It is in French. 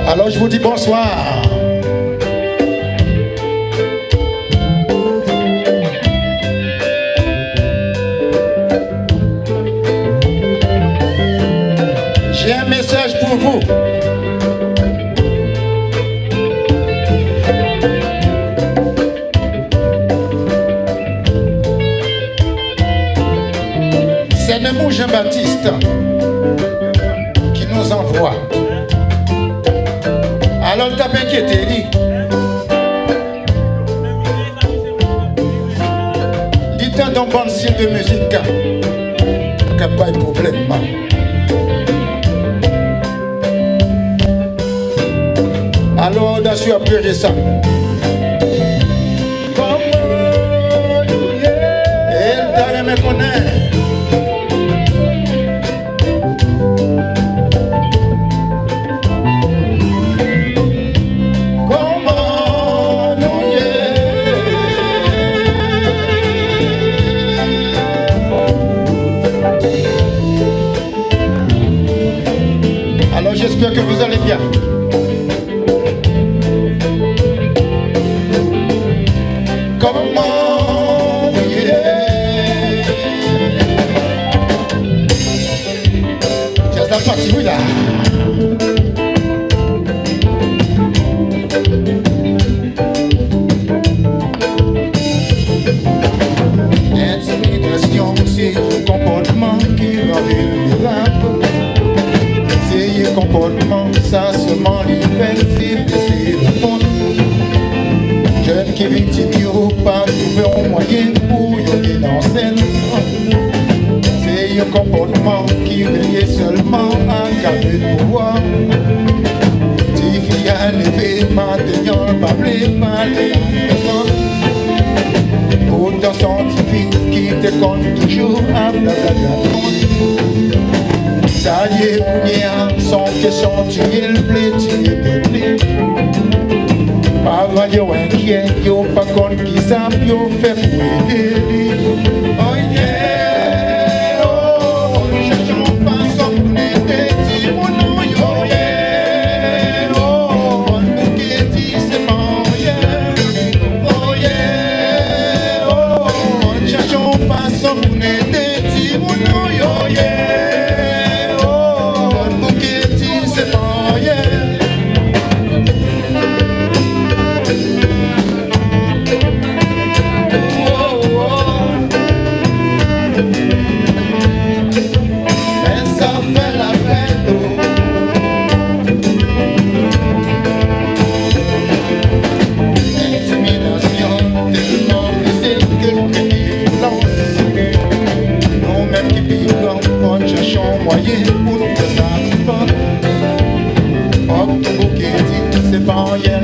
Alors je vous dis bonsoir. J'ai un message pour vous. C'est Nemou Jean-Baptiste qui nous envoie. Alors t'as bien inquiété, lui. Il t'a dans bon style de musique. Qu'il n'y a pas de problème. Alors audacieux a pleurer ça. Elle t'a jamais connaître. Alors j'espère que vous allez bien. Comment just la partie, oui là. Intimidation, c'est le comportement qui rend vulnérable. C'est le comportement, ça seulement lui fait blesser le monde. Jeune qui victime, y'au pas trouvé un moyen pour y dans scène. C'est un comportement qui veille seulement à garder le pouvoir. Si fille à lever, maintenant pas blé, pas de personne. Autant scientifique qui te compte toujours à blablabla. Ça y est, Kounia, sans question, tu es le blé, tu es peuplé. Parents yo inquiet, yo pas compte qui savent, yo fait pour aider. Oh yeah, oh, cherchons pas sans pour aider, dis mon nom, yo yeah, oh, nous qui dit c'est bon, yeah, oh yeah, oh, cherchons pas sans pour aider, dis mon nom, yo yeah, oh, nous qui dit c'est bon, yeah. Moyen pour nous faire satisfaire. Hop, tout bouquet dit, c'est pas rien.